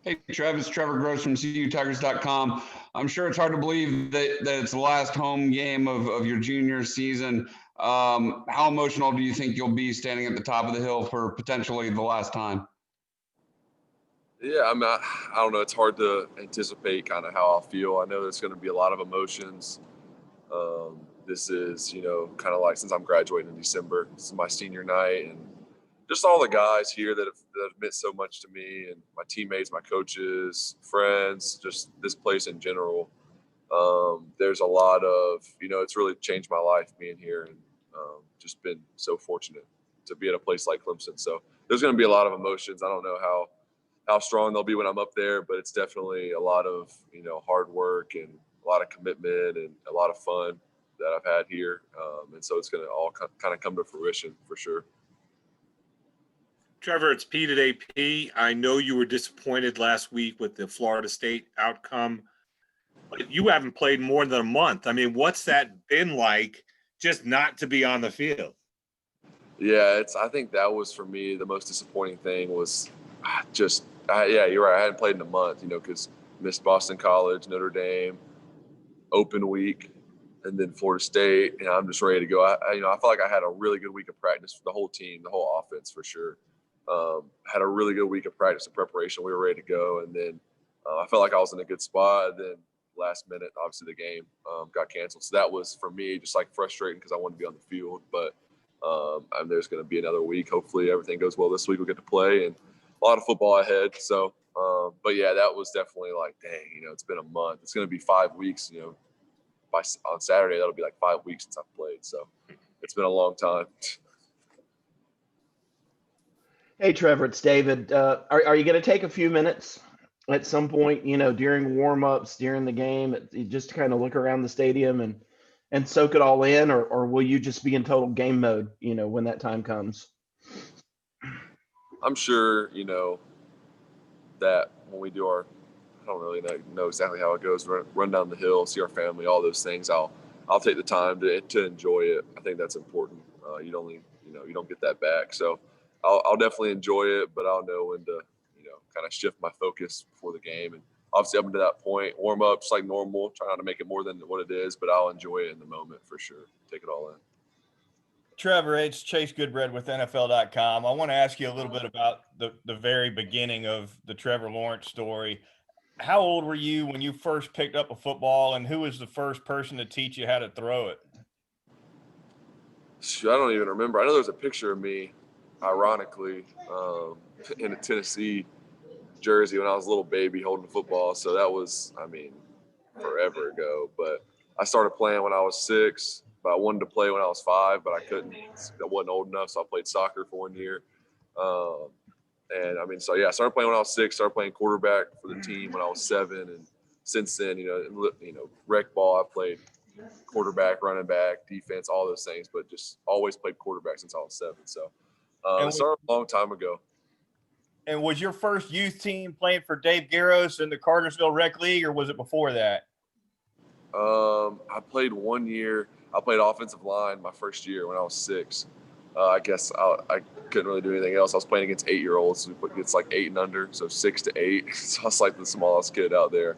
Hey, Trev, it's Trevor Gross from CUTigers.com. I'm sure it's hard to believe that it's the last home game of your junior season. How emotional do you think you'll be standing at the top of the hill for potentially the last time? Yeah, I don't know. It's hard to anticipate kind of how I'll feel. I know there's going to be a lot of emotions. This is, kind of like since I'm graduating in December, this is my senior night, and just all the guys here that have meant so much to me, and my teammates, my coaches, friends, just this place in general. There's a lot of, it's really changed my life being here, and just been so fortunate to be at a place like Clemson. So there's going to be a lot of emotions. I don't know how strong they'll be when I'm up there, but it's definitely a lot of, hard work and a lot of commitment and a lot of fun that I've had here. And so it's going to all kind of come to fruition for sure. Trevor, it's Pete at AP. I know you were disappointed last week with the Florida State outcome, but you haven't played more than a month. I mean, what's that been like just not to be on the field? Yeah, I think that was for me the most disappointing thing was yeah, you're right. I hadn't played in a month, because missed Boston College, Notre Dame, open week, and then Florida State. And I'm just ready to go. I felt like I had a really good week of practice for the whole team, the whole offense for sure. Had a really good week of practice and preparation. We were ready to go. And then I felt like I was in a good spot. And then last minute, obviously the game got canceled. So that was for me just like frustrating because I wanted to be on the field. But there's going to be another week. Hopefully everything goes well this week. We'll get to play and a lot of football ahead. So, but yeah, that was definitely like, dang, it's been a month. It's going to be 5 weeks, on Saturday, that'll be like 5 weeks since I've played. So it's been a long time. Hey, Trevor, it's David. Are you going to take a few minutes at some point, during warm-ups, during the game, just to kind of look around the stadium and soak it all in, or will you just be in total game mode, when that time comes? I'm sure, that when we do I don't really know exactly how it goes, run down the hill, see our family, all those things, I'll take the time to enjoy it. I think that's important. You don't get that back. So I'll definitely enjoy it, but I'll know when to, kind of shift my focus before the game. And obviously up until that point, warm up just like normal, try not to make it more than what it is, but I'll enjoy it in the moment for sure. Take it all in. Trevor, it's Chase Goodbread with NFL.com. I want to ask you a little bit about the very beginning of the Trevor Lawrence story. How old were you when you first picked up a football, and who was the first person to teach you how to throw it? I don't even remember. I know there's a picture of me, ironically, in a Tennessee jersey when I was a little baby holding the football. So that was, forever ago. But I started playing when I was 6. But I wanted to play when I was 5, but I couldn't. I wasn't old enough, so I played soccer for 1 year. I started playing when I was 6. Started playing quarterback for the team when I was 7, and since then, rec ball. I played quarterback, running back, defense, all those things, but just always played quarterback since I was 7. So it started a long time ago. And was your first youth team playing for Dave Garros in the Cartersville Rec League, or was it before that? I played 1 year. I played offensive line my first year when I was 6. I guess I couldn't really do anything else. I was playing against 8-year-olds. It's like 8 and under, so 6 to 8. So I was like the smallest kid out there.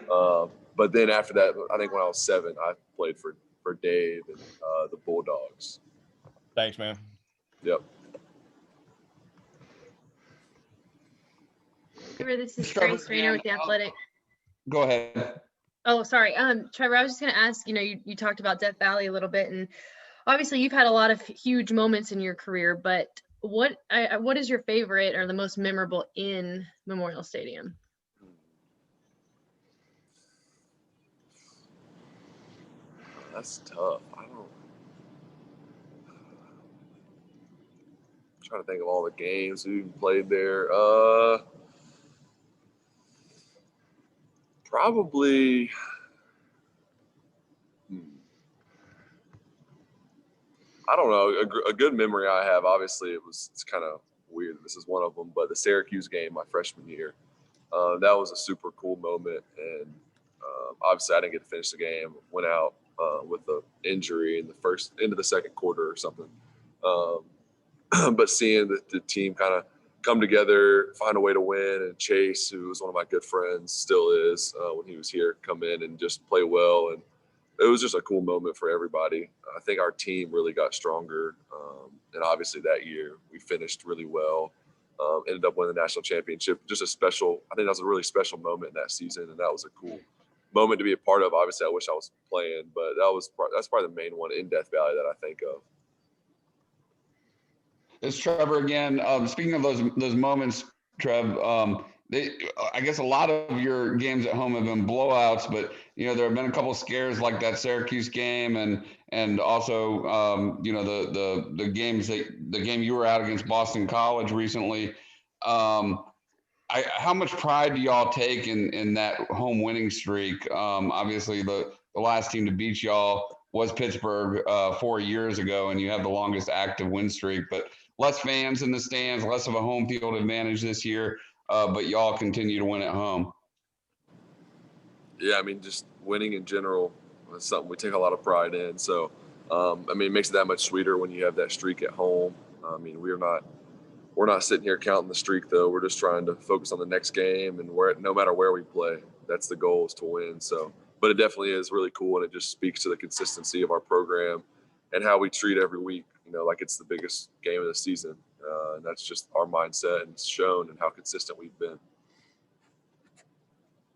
But then after that, I think when I was 7, I played for Dave and the Bulldogs. Thanks, man. Yep. Trevor, this is Grace Rayner with The Athletic. Go ahead. Oh, sorry. Trevor, I was just going to ask, you talked about Death Valley a little bit, and obviously you've had a lot of huge moments in your career, but what is your favorite or the most memorable in Memorial Stadium? That's tough. I'm trying to think of all the games we played there. Probably. I don't know. A good memory I have, obviously, it's kind of weird. This is one of them, but the Syracuse game my freshman year, that was a super cool moment. And obviously I didn't get to finish the game, went out with an injury in into the second quarter or something. But seeing the team kind come together, find a way to win, and Chase, who was one of my good friends, still is when he was here, come in and just play well. And it was just a cool moment for everybody. I think our team really got stronger. And obviously that year we finished really well, ended up winning the national championship. I think that was a really special moment in that season. And that was a cool moment to be a part of. Obviously I wish I was playing, but that's probably the main one in Death Valley that I think of. It's Trevor again. Speaking of those moments, Trev, I guess a lot of your games at home have been blowouts, but there have been a couple of scares like that Syracuse game, and also the game you were out against Boston College recently. How much pride do y'all take in that home winning streak? Obviously, the last team to beat y'all was Pittsburgh 4 years ago, and you have the longest active win streak, but less fans in the stands, less of a home field advantage this year, but y'all continue to win at home. Yeah, I mean, just winning in general is something we take a lot of pride in. So, it makes it that much sweeter when you have that streak at home. I mean, we're not sitting here counting the streak, though. We're just trying to focus on the next game, and no matter where we play, that's the goal, is to win. So, but it definitely is really cool, and it just speaks to the consistency of our program and how we treat every week, like it's the biggest game of the season. And that's just our mindset, and it's shown in how consistent we've been.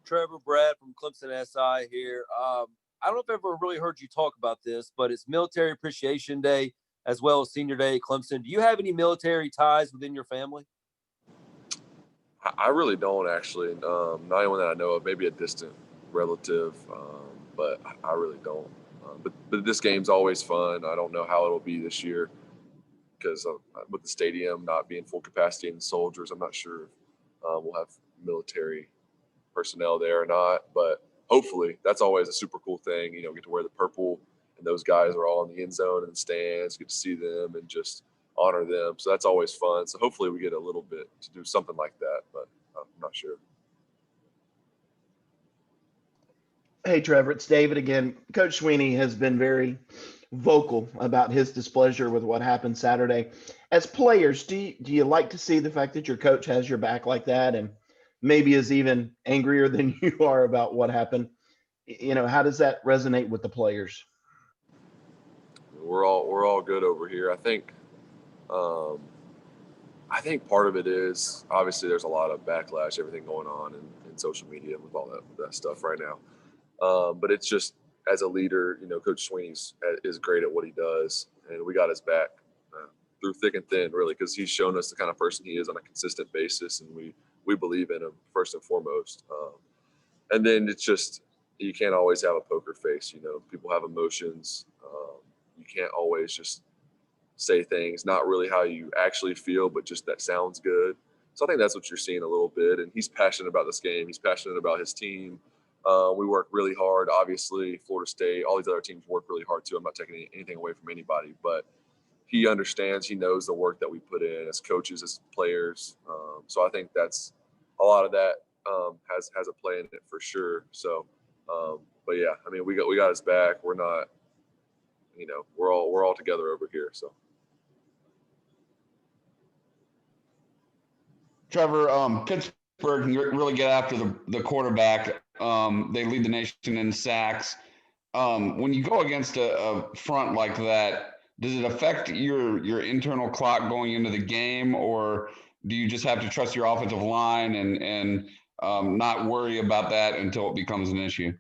Trevor, Brad from Clemson SI here. I don't know if I've ever really heard you talk about this, but it's Military Appreciation Day as well as Senior Day at Clemson. Do you have any military ties within your family? I really don't, actually. Not anyone that I know of, maybe a distant relative, but I really don't. But this game's always fun. I don't know how it'll be this year because with the stadium not being full capacity and soldiers, I'm not sure if we'll have military personnel there or not. But hopefully, that's always a super cool thing. Get to wear the purple, and those guys are all in the end zone and the stands. Get to see them and just honor them. So that's always fun. So hopefully we get a little bit to do something like that, but I'm not sure. Hey, Trevor, it's David again. Coach Sweeney has been very vocal about his displeasure with what happened Saturday. As players, do you like to see the fact that your coach has your back like that and maybe is even angrier than you are about what happened? How does that resonate with the players? We're all good over here. I think part of it is obviously there's a lot of backlash, everything going on in social media with all that stuff right now. But it's just, as a leader, Coach Sweeney is great at what he does, and we got his back through thick and thin, really, because he's shown us the kind of person he is on a consistent basis, and we believe in him first and foremost. And then it's just, you can't always have a poker face. People have emotions. You can't always just say things not really how you actually feel, but just that sounds good. So I think that's what you're seeing a little bit. And he's passionate about this game. He's passionate about his team. We work really hard. Obviously, Florida State, all these other teams work really hard too. I'm not taking anything away from anybody, but he understands, he knows the work that we put in as coaches, as players. So I think that's a lot of that has a play in it for sure. So, but yeah, we got his back. We're not, we're all together over here. So. Trevor, Pittsburgh can really get after the quarterback. They lead the nation in sacks. When you go against a front like that, does it affect your internal clock going into the game, or do you just have to trust your offensive line and not worry about that until it becomes an issue?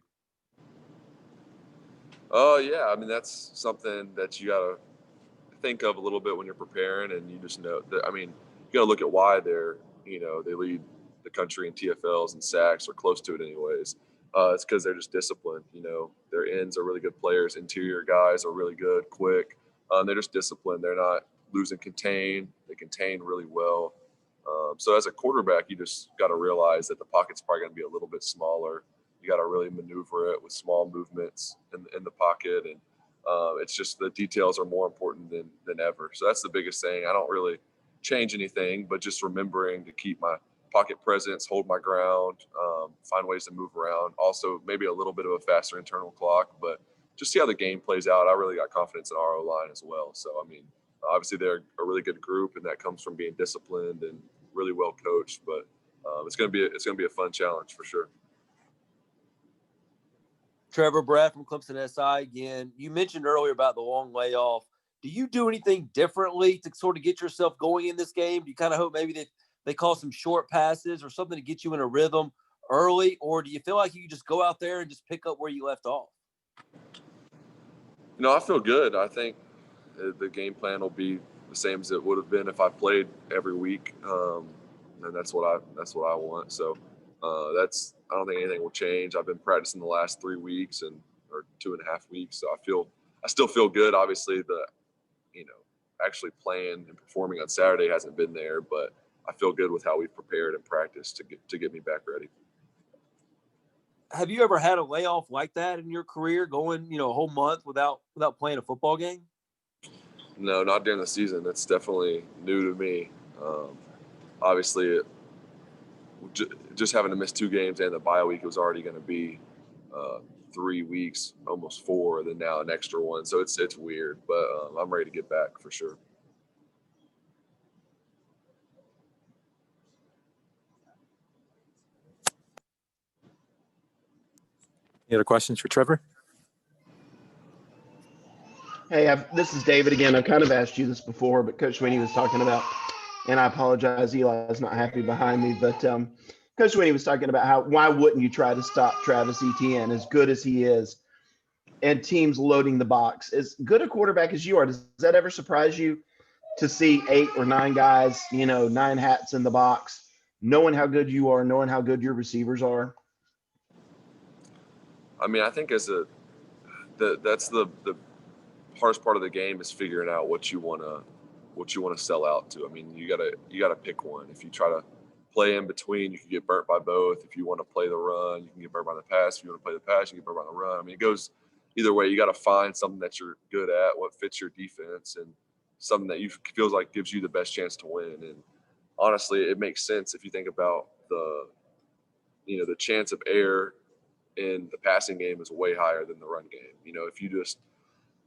Oh, yeah. That's something that you got to think of a little bit when you're preparing, and you just know that, you got to look at why they lead the country in TFLs and sacks, or close to it anyways. It's because they're just disciplined. Their ends are really good players. Interior guys are really good, quick. They're just disciplined. They're not losing contain. They contain really well. So as a quarterback, you just got to realize that the pocket's probably going to be a little bit smaller. You got to really maneuver it with small movements in the pocket. And it's just the details are more important than ever. So that's the biggest thing. I don't really change anything, but just remembering to keep my pocket presence, hold my ground, find ways to move around. Also, maybe a little bit of a faster internal clock, but just see how the game plays out. I really got confidence in our O-line as well. So, obviously they're a really good group, and that comes from being disciplined and really well coached. But it's gonna be a fun challenge for sure. Trevor, Brad from Clemson SI again. You mentioned earlier about the long layoff. Do you do anything differently to sort of get yourself going in this game? Do you kind of hope maybe they call some short passes or something to get you in a rhythm early? Or do you feel like you can just go out there and just pick up where you left off? I feel good. I think the game plan will be the same as it would have been if I played every week, and that's what I want. So I don't think anything will change. I've been practicing the last 3 weeks or 2.5 weeks, so I still feel good. Obviously, actually playing and performing on Saturday hasn't been there, but I feel good with how we've prepared and practiced to get me back ready. Have you ever had a layoff like that in your career, going a whole month without playing a football game? No, not during the season. That's definitely new to me. Obviously, just having to miss 2 games and the bye week, it was already going to be 3 weeks, almost 4, then now an extra one. So it's weird, but I'm ready to get back for sure. Any other questions for Trevor? Hey, this is David again. I've kind of asked you this before, but Coach Sweeney was talking about, and I apologize, Eli's not happy behind me, but Coach Sweeney was talking about why wouldn't you try to stop Travis Etienne, as good as he is, and teams loading the box. As good a quarterback as you are, does that ever surprise you to see 8 or 9 guys, 9 hats in the box, knowing how good you are, knowing how good your receivers are? I mean, I think that's the hardest part of the game is figuring out what you want to sell out to. I mean, you gotta pick one. If you try to play in between, you can get burnt by both. If you want to play the run, you can get burnt by the pass. If you want to play the pass, you can get burnt by the run. I mean, it goes either way. You got to find something that you're good at, what fits your defense, and something that you feels like gives you the best chance to win. And honestly, it makes sense if you think about the chance of error in the passing game is way higher than the run game. If you just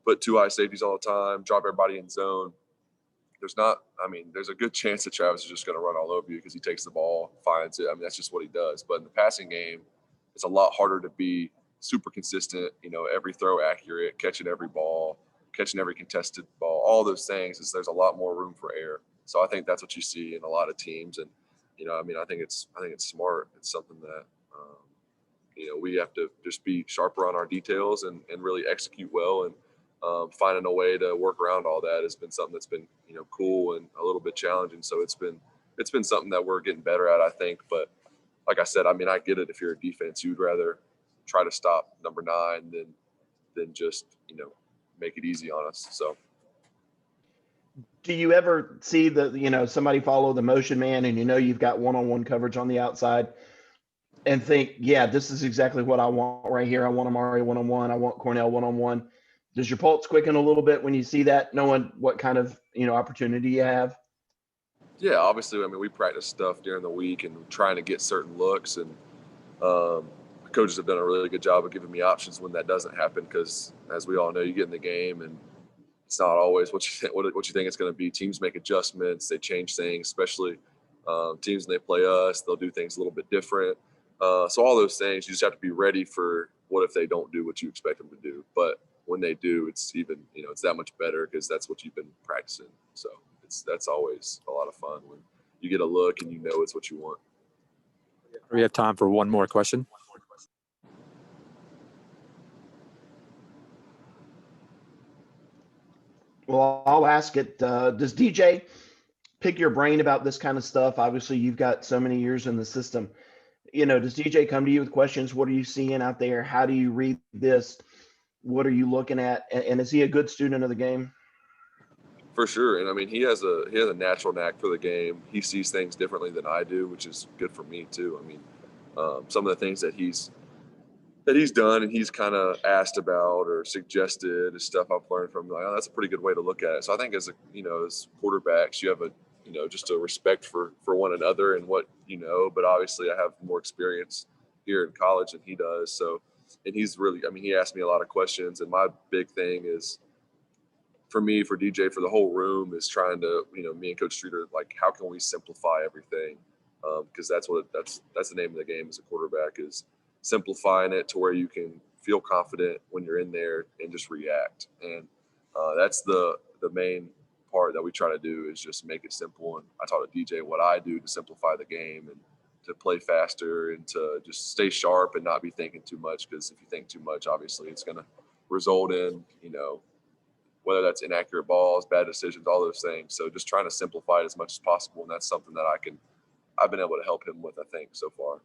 put 2 high safeties all the time, drop everybody in zone, there's a good chance that Travis is just going to run all over you because he takes the ball, finds it. I mean, that's just what he does. But in the passing game, it's a lot harder to be super consistent, every throw accurate, catching every ball, catching every contested ball, all those things. There's a lot more room for error. So I think that's what you see in a lot of teams. And, I think it's smart. It's something that, we have to just be sharper on our details and really execute well. And finding a way to work around all that has been something that's been, cool and a little bit challenging. So it's been something that we're getting better at, I think. But like I said, I mean, I get it. If you're a defense, you'd rather try to stop number 9 than just, make it easy on us. So. Do you ever see somebody follow the motion man and you've got one-on-one coverage on the outside and think, yeah, this is exactly what I want right here. I want Amari one-on-one. I want Cornell one-on-one. Does your pulse quicken a little bit when you see that, knowing what kind of, opportunity you have? Yeah, obviously, I mean, we practice stuff during the week and trying to get certain looks, and coaches have done a really good job of giving me options when that doesn't happen because, as we all know, you get in the game and it's not always what you think it's going to be. Teams make adjustments, they change things, especially teams when they play us, they'll do things a little bit different. So all those things, you just have to be ready for what if they don't do what you expect them to do. But when they do, it's even, it's that much better because that's what you've been practicing. So that's always a lot of fun when you get a look and it's what you want. We have time for one more question. Well, I'll ask it. Does DJ pick your brain about this kind of stuff? Obviously, you've got so many years in the system. Does DJ come to you with questions? What are you seeing out there? How do you read this? What are you looking at? And is he a good student of the game? For sure. And I mean, he has a natural knack for the game. He sees things differently than I do, which is good for me too. I mean, some of the things that he's done and he's kind of asked about or suggested is stuff I've learned from him. Like, oh, that's a pretty good way to look at it. So I think as quarterbacks, you have just a respect for one another and what, but obviously I have more experience here in college than he does. So, and he's really, I mean, he asked me a lot of questions, and my big thing is for me, for DJ, for the whole room is trying to, me and Coach Streeter, like, how can we simplify everything? Because that's the name of the game as a quarterback, is simplifying it to where you can feel confident when you're in there and just react. And that's the main part that we try to do, is just make it simple. And I taught DJ what I do to simplify the game and to play faster and to just stay sharp and not be thinking too much. Because if you think too much, obviously it's going to result in, whether that's inaccurate balls, bad decisions, all those things. So just trying to simplify it as much as possible. And that's something that I've been able to help him with, I think, so far.